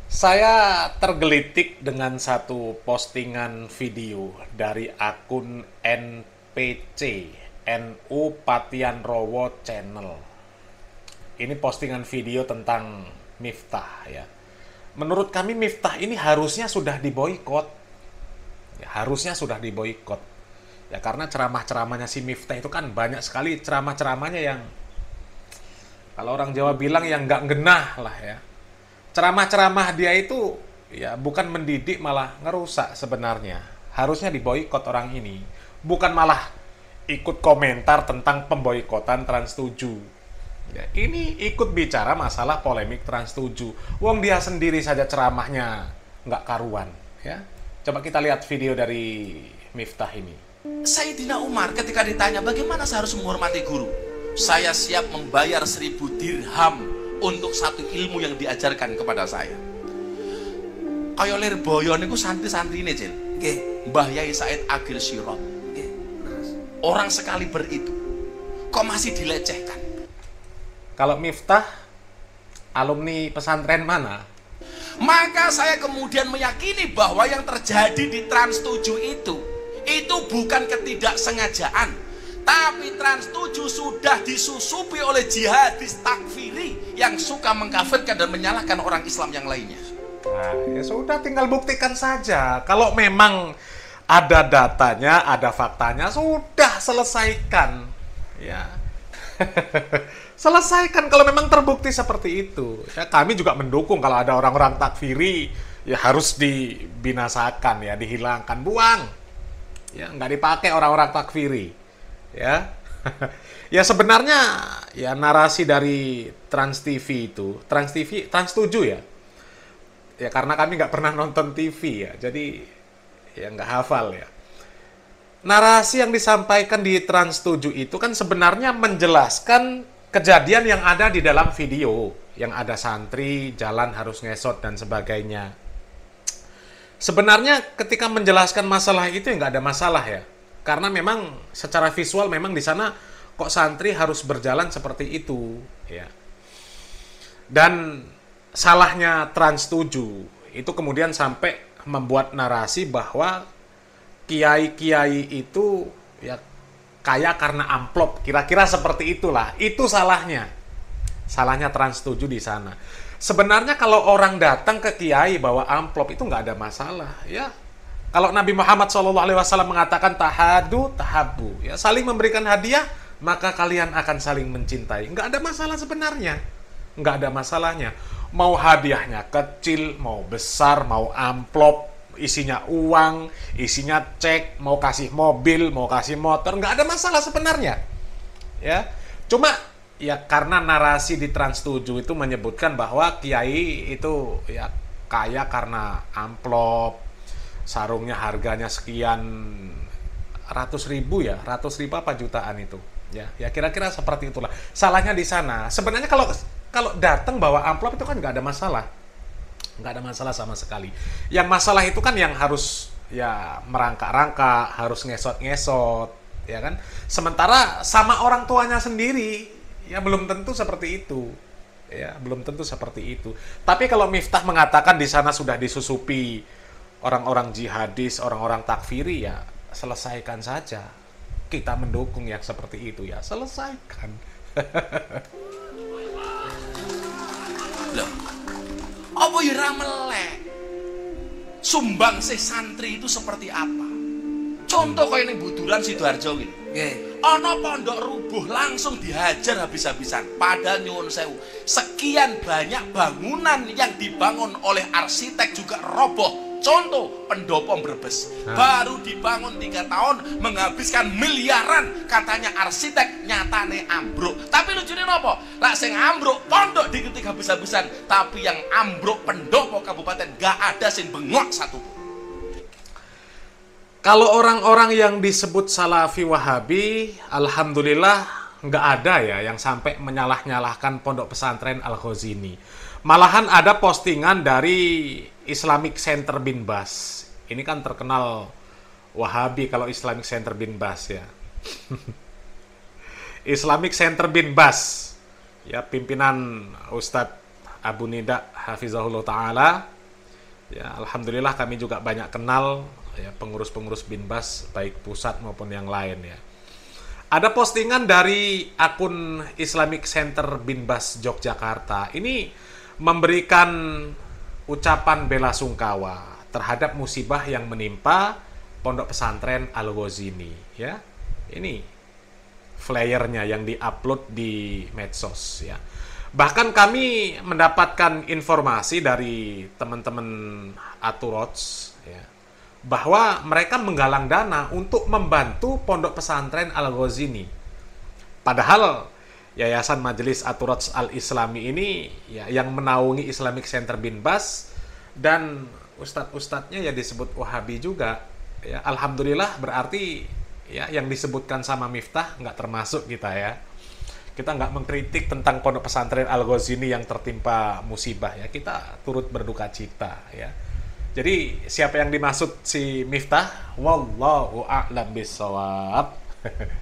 Saya tergelitik dengan satu postingan video dari akun NPC, NU Patian Rowo Channel. Ini postingan video tentang Miftah ya. Menurut kami Miftah ini harusnya sudah diboikot. Ya, harusnya sudah diboikot. Ya karena ceramah-ceramahnya si Miftah itu kan banyak sekali ceramah-ceramahnya yang kalau orang Jawa bilang yang nggak genah lah ya. Ceramah-ceramah dia itu ya bukan mendidik malah ngerusak sebenarnya. Harusnya diboikot orang ini, bukan malah ikut komentar tentang pemboikotan Trans 7. Ya, ini ikut bicara masalah polemik Trans 7. Wong dia sendiri saja ceramahnya nggak karuan, ya. Coba kita lihat video dari Miftah ini. Sayyidina Umar ketika ditanya bagaimana saya harus menghormati guru, saya siap membayar 1.000 dirham untuk satu ilmu yang diajarkan kepada saya. Kaya Lirboyo niku santri-santri ini Cil, Mbah Yai Said Agil Sirot, orang sekali beritu kok masih dilecehkan. Kalau Miftah alumni pesantren mana? Maka saya kemudian meyakini bahwa yang terjadi di Trans 7 itu bukan ketidaksengajaan, tapi Trans 7 sudah disusupi oleh jihadis takfiri yang suka mengkafirkan dan menyalahkan orang Islam yang lainnya. Nah, ya sudah tinggal buktikan saja. Kalau memang ada datanya, ada faktanya, sudah selesaikan. Ya. Selesaikan kalau memang terbukti seperti itu. Ya, kami juga mendukung kalau ada orang-orang takfiri ya harus dibinasakan ya, dihilangkan, buang. Ya, nggak dipakai orang-orang takfiri. Ya. Ya sebenarnya ya narasi dari Trans TV itu, Trans 7 ya. Ya karena kami nggak pernah nonton TV ya, jadi ya nggak hafal ya. Narasi yang disampaikan di Trans 7 itu kan sebenarnya menjelaskan kejadian yang ada di dalam video, yang ada santri jalan harus ngesot dan sebagainya. Sebenarnya ketika menjelaskan masalah itu ya nggak ada masalah ya, karena memang secara visual memang di sana kok santri harus berjalan seperti itu ya. Dan salahnya Trans 7 itu kemudian sampai membuat narasi bahwa kiai-kiai itu ya kaya karena amplop, kira-kira seperti itulah. Itu salahnya. Salahnya Trans 7 di sana. Sebenarnya kalau orang datang ke kiai bawa amplop itu nggak ada masalah ya. Kalau Nabi Muhammad SAW mengatakan tahadu tahabu, ya saling memberikan hadiah maka kalian akan saling mencintai. Nggak ada masalah sebenarnya. Nggak ada masalahnya. Mau hadiahnya kecil, mau besar, mau amplop, isinya uang, isinya cek, mau kasih mobil, mau kasih motor, nggak ada masalah sebenarnya. Ya, cuma ya karena narasi di Trans 7 itu menyebutkan bahwa kiai itu ya kaya karena amplop, sarungnya harganya sekian ratus ribu apa jutaan itu. Ya kira-kira seperti itulah. Salahnya di sana. Sebenarnya kalau datang bawa amplop itu kan nggak ada masalah. Nggak ada masalah sama sekali. Yang masalah itu kan yang harus ya merangkak-rangkak, harus ngesot-ngesot, ya kan? Sementara sama orang tuanya sendiri ya belum tentu seperti itu. Ya, belum tentu seperti itu. Tapi kalau Miftah mengatakan di sana sudah disusupi orang-orang jihadis, orang-orang takfiri ya selesaikan saja. Kita mendukung yang seperti itu ya, selesaikan. Loh, apa ya ra melek? Sumbang sih santri itu seperti apa? Contoh kayak ini Buduran Sidoarjo gitu. Ana pondok rubuh langsung dihajar habis-habisan. Padahal nyuwun sewu, sekian banyak bangunan yang dibangun oleh arsitek juga roboh. Contoh pendopo Brebes baru dibangun 3 tahun menghabiskan miliaran, katanya arsitek, nyatane ambruk. Tapi lucunya apa? Lah sing ambruk pondok diketik habis-habisan, tapi yang ambruk pendopo kabupaten gak ada sing bengok satu. Kalau orang-orang yang disebut Salafi Wahabi, alhamdulillah nggak ada ya yang sampai menyalah-nyalahkan pondok pesantren Al-Khazini. Malahan ada postingan dari Islamic Center bin Bas. Ini kan terkenal Wahabi kalau Islamic Center bin Bas ya. Islamic Center bin Bas. Ya, pimpinan Ustadz Abu Nida Hafizahullah Ta'ala. Ya, alhamdulillah kami juga banyak kenal ya pengurus-pengurus Binbas baik pusat maupun yang lain ya. Ada postingan dari akun Islamic Center Binbas Yogyakarta. Ini memberikan ucapan bela sungkawa terhadap musibah yang menimpa Pondok Pesantren Al-Ghazini ya. Ini flyernya yang diupload di medsos ya. Bahkan kami mendapatkan informasi dari teman-teman Aturots ya, bahwa mereka menggalang dana untuk membantu Pondok Pesantren Al-Ghazini. Padahal Yayasan Majelis Aturots Al-Islami ini ya, yang menaungi Islamic Center Binbas dan ustadz-ustadznya ya disebut Wahabi juga. Ya, alhamdulillah berarti ya yang disebutkan sama Miftah nggak termasuk kita ya. Kita nggak mengkritik tentang Pondok Pesantren Al-Ghazini yang tertimpa musibah ya. Kita turut berduka cita ya. Jadi siapa yang dimaksud si Miftah? Wallahu a'lam bishawab.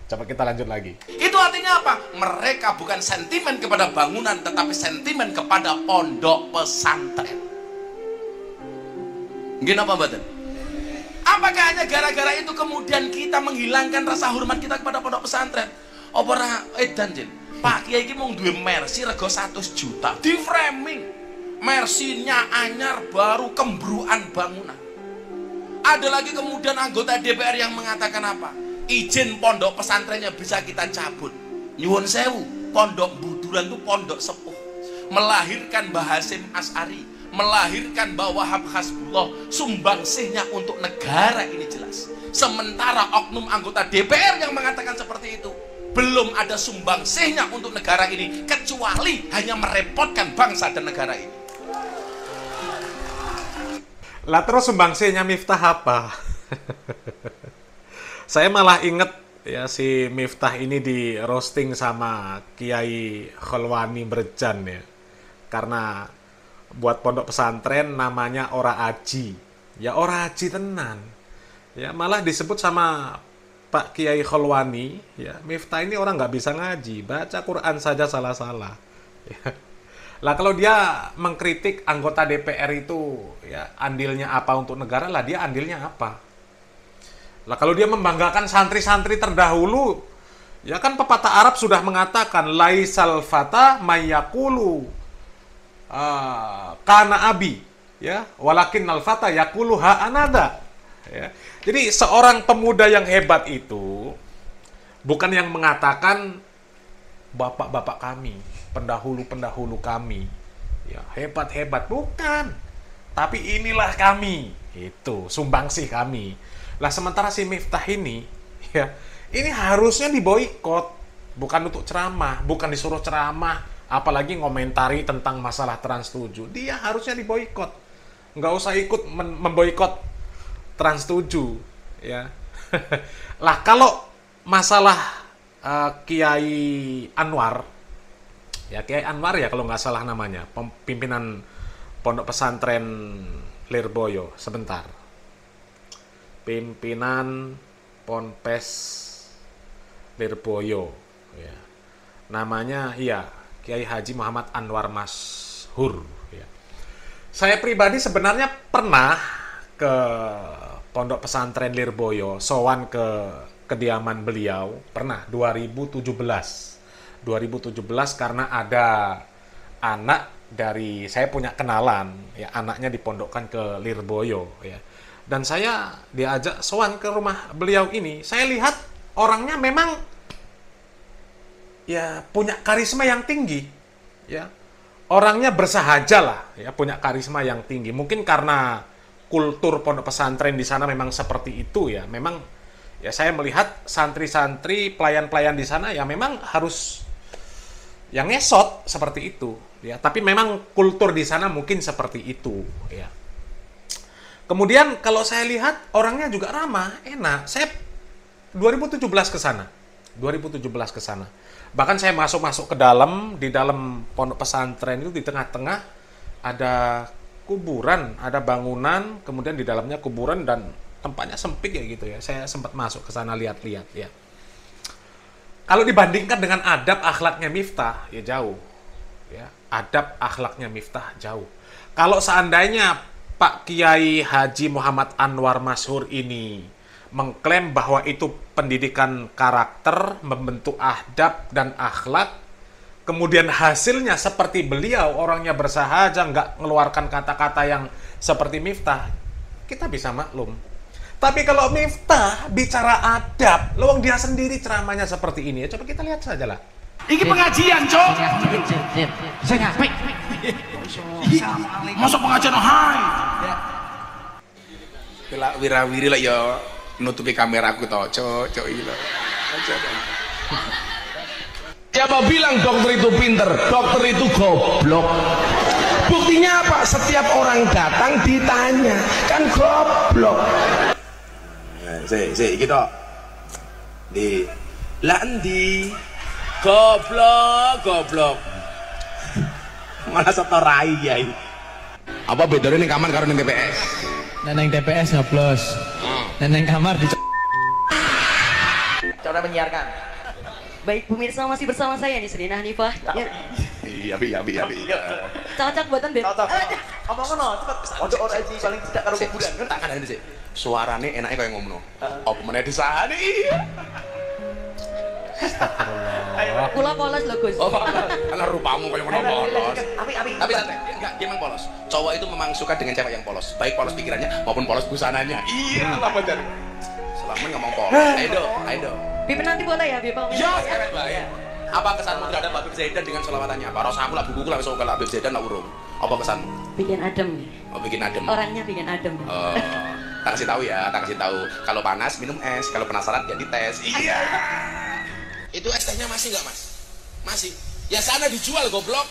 Coba kita lanjut lagi. Itu artinya apa? Mereka bukan sentimen kepada bangunan, tetapi sentimen kepada pondok pesantren. Gini apa badan? Apakah hanya gara-gara itu kemudian kita menghilangkan rasa hormat kita kepada pondok pesantren? Opera edan jin. Pak Kiai iki mung duwe Mercy rego 100 juta. Di framing. Mercy-nya anyar baru kembruan bangunan. Ada lagi kemudian anggota DPR yang mengatakan apa? Izin pondok pesantrennya bisa kita cabut. Nyuwun sewu, pondok Buduran itu pondok sepuh. Melahirkan Mbah Hasyim Asy'ari, melahirkan Mbah Wahab Hasbullah, sumbangsihnya untuk negara ini jelas. Sementara oknum anggota DPR yang mengatakan seperti itu, belum ada sumbangsihnya untuk negara ini, kecuali hanya merepotkan bangsa dan negara ini. Lah terus sumbangsihnya Miftah apa? Saya malah inget ya si Miftah ini di roasting sama Kiai Kholwani Berjan ya. Karena buat pondok pesantren namanya ora aji. Ya ora aji tenan. Ya malah disebut sama Pak Kiai Kholwani, ya Miftah ini orang nggak bisa ngaji, baca Quran saja salah-salah. Ya. Lah kalau dia mengkritik anggota DPR itu, ya andilnya apa untuk negara, lah dia andilnya apa? Lah kalau dia membanggakan santri-santri terdahulu, ya kan pepatah Arab sudah mengatakan laisal fata mayakulu kana abi, ya walakin al fata yakulu ha anada. Ya. Jadi seorang pemuda yang hebat itu bukan yang mengatakan bapak-bapak kami, pendahulu-pendahulu kami, ya hebat-hebat, bukan. Tapi inilah kami, itu sumbangsih kami. Lah sementara si Miftah ini, ya ini harusnya diboikot, bukan untuk ceramah, bukan disuruh ceramah, apalagi ngomentari tentang masalah Trans 7. Dia harusnya diboikot, nggak usah ikut memboikot Trans 7 ya. Lah kalau masalah Kiai Anwar ya, Kiai Anwar ya kalau nggak salah namanya, pimpinan Pondok Pesantren Lirboyo, sebentar, pimpinan Ponpes Lirboyo ya, namanya iya Kiai Haji Muhammad Anwar Mashhur ya. Saya pribadi sebenarnya pernah ke Pondok Pesantren Lirboyo, sowan ke kediaman beliau, pernah 2017 karena ada anak dari, saya punya kenalan ya, anaknya dipondokkan ke Lirboyo ya, dan saya diajak sowan ke rumah beliau ini. Saya lihat orangnya memang ya punya karisma yang tinggi ya, orangnya bersahaja lah ya, punya karisma yang tinggi. Mungkin karena kultur pondok pesantren di sana memang seperti itu ya. Memang ya saya melihat santri-santri, pelayan-pelayan di sana ya memang harus yang ngesot seperti itu ya. Tapi memang kultur di sana mungkin seperti itu ya. Kemudian kalau saya lihat orangnya juga ramah, enak. Saya 2017 ke sana. 2017 ke sana. Bahkan saya masuk ke dalam, di dalam pondok pesantren itu di tengah-tengah ada kuburan, ada bangunan, kemudian di dalamnya kuburan dan tempatnya sempit ya gitu ya. Saya sempat masuk ke sana lihat-lihat ya. Kalau dibandingkan dengan adab akhlaknya Miftah ya jauh. Ya, adab akhlaknya Miftah jauh. Kalau seandainya Pak Kiai Haji Muhammad Anwar Masyhur ini mengklaim bahwa itu pendidikan karakter, membentuk adab dan akhlak, kemudian hasilnya seperti beliau, orangnya bersahaja, nggak ngeluarkan kata-kata yang seperti Miftah, kita bisa maklum. Tapi kalau Miftah bicara adab, lawang dia sendiri ceramahnya seperti ini, ya coba kita lihat saja lah. Iki pengajian, Cok. Saya ngapik. Masuk pengajian, hai. Bila wirawiri lah ya nutupi kameraku toh, Cok iki lho. Siapa bilang dokter itu pinter? Dokter itu goblok. Buktinya apa? Setiap orang datang ditanya, kan goblok. Iki tok. Di lah endi? Goblok. Malah setorai ya. Apa bedanya ning kamar karo ning TPS? Neneng TPS nyoblos. Neneng kamar di Cara menyiarkan. Baik pemirsa, masih bersama saya di Serina Hanifah. Ya. Iya. Cocok buatan Ben. Apa ngono? Cepet. Ojo ora iki paling tidak karo kuburan. Tak kandhani sik. Suarane enake koyo ngomno. Apa meneh disahane? Kula polos lho, Gus. Oh, ala rupamu kayak ngono polos. Api. Tapi santai, enggak, dia memang polos. Cowok itu memang suka dengan cewek yang polos, baik polos pikirannya maupun polos busananya. Iya, lah bener. Selama ngomong polos. Ayo. Bib nanti boleh ya, Bib. Ya, keren bae. Apa kesanmu terhadap Habib Zaidan dengan selawatannya? Apa rasa aku lah bukuku lah sok Habib Zaidan lah urung. Apa kesanmu? Bikin adem. Oh, bikin adem. Orangnya bikin adem. Oh, tak kasih tahu ya, tak kasih tahu. Kalau panas minum es, kalau penasaran ya dites. Iya. Itu es tehnya masih nggak mas? Masih. Ya sana dijual goblok.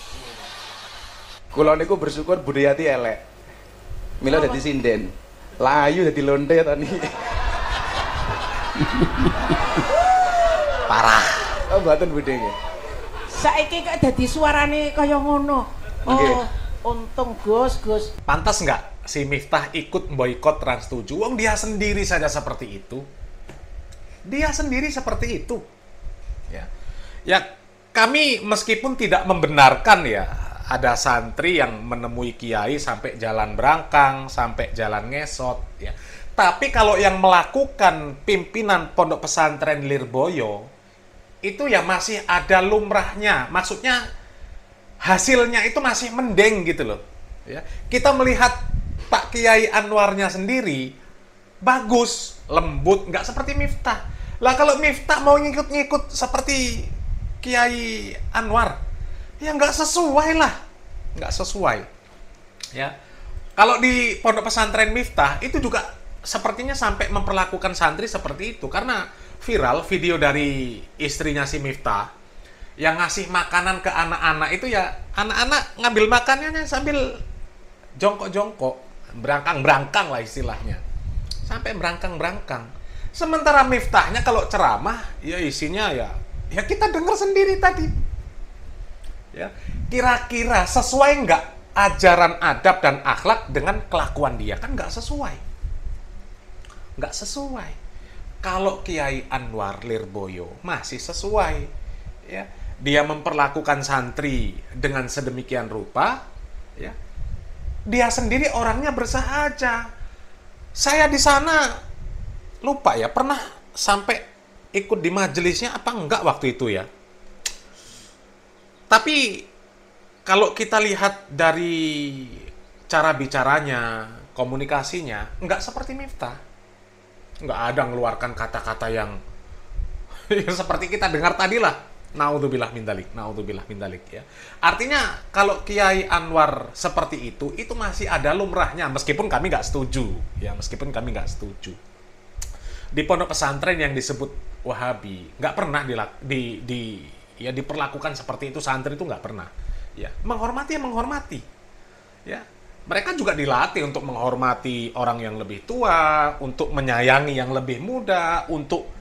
Kula niku bersyukur Budayati elek. Mila dadi sinden. Layu dadi lonte ta niki. Parah. Oh mboten Budhe nggih. Saiki kok dadi suarane kaya ngono. Nggih. Untung Gus. Pantas nggak si Miftah ikut boikot Trans 7? Wong dia sendiri saja seperti itu. Dia sendiri seperti itu. Ya, kami meskipun tidak membenarkan ya ada santri yang menemui kiai sampai jalan Brangkang, sampai jalan Ngesot, ya. Tapi kalau yang melakukan pimpinan pondok pesantren Lirboyo itu ya masih ada lumrahnya, maksudnya hasilnya itu masih mendeng gitu loh. Ya. Kita melihat Pak Kiai Anwarnya sendiri bagus, lembut, nggak seperti Miftah. Lah kalau Miftah mau ngikut-ngikut seperti Kiai Anwar, ya nggak sesuai lah, nggak sesuai. Ya, kalau di pondok pesantren Miftah itu juga sepertinya sampai memperlakukan santri seperti itu, karena viral video dari istrinya si Miftah yang ngasih makanan ke anak-anak itu ya anak-anak ngambil makanannya sambil jongkok-jongkok, berangkang-berangkang lah istilahnya, sampai berangkang-berangkang. Sementara Miftahnya kalau ceramah ya isinya ya kita dengar sendiri tadi. Ya, kira-kira sesuai nggak ajaran adab dan akhlak dengan kelakuan dia? Kan nggak sesuai. Nggak sesuai. Kalau Kiai Anwar Lirboyo masih sesuai. Ya, dia memperlakukan santri dengan sedemikian rupa. Ya, dia sendiri orangnya bersahaja. Saya di sana lupa ya, pernah sampai ikut di majelisnya apa enggak waktu itu ya. Tapi kalau kita lihat dari cara bicaranya, komunikasinya, enggak seperti Miftah. Enggak ada ngeluarkan kata-kata yang seperti kita dengar tadi lah. Naudzubillah min dzalik ya. Artinya kalau Kiai Anwar seperti itu masih ada lumrahnya, meskipun kami nggak setuju ya, Di pondok pesantren yang disebut Wahabi nggak pernah diperlakukan seperti itu, santri itu nggak pernah. Ya, menghormati ya, mereka juga dilatih untuk menghormati orang yang lebih tua, untuk menyayangi yang lebih muda, untuk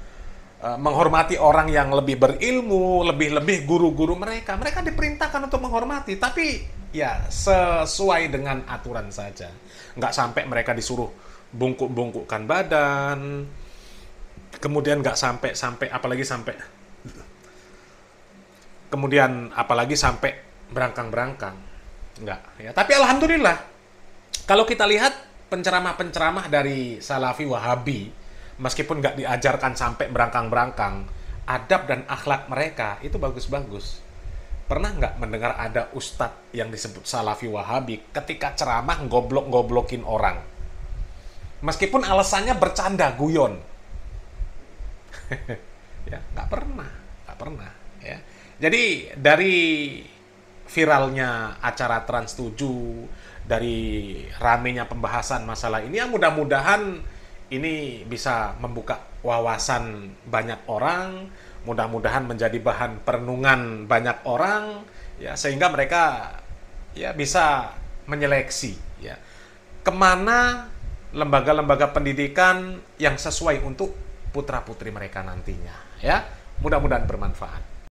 menghormati orang yang lebih berilmu, lebih guru-guru mereka diperintahkan untuk menghormati, tapi ya sesuai dengan aturan saja, nggak sampai mereka disuruh bungkuk-bungkukkan badan. Kemudian nggak sampai apalagi sampai berangkang-berangkang, nggak ya. Tapi alhamdulillah Kalau kita lihat penceramah-penceramah dari Salafi Wahabi, meskipun nggak diajarkan sampai berangkang-berangkang, adab dan akhlak mereka itu bagus-bagus. Pernah nggak mendengar ada ustadz yang disebut Salafi Wahabi ketika ceramah goblok-goblokin orang? Meskipun alasannya bercanda, guyon. Ya, nggak pernah. Ya. Jadi dari viralnya acara Trans 7, dari ramenya pembahasan masalah ini, ya mudah-mudahan ini bisa membuka wawasan banyak orang, mudah-mudahan menjadi bahan perenungan banyak orang, ya, sehingga mereka ya bisa menyeleksi ya kemana lembaga-lembaga pendidikan yang sesuai untuk putra-putri mereka nantinya, ya. Mudah-mudahan bermanfaat.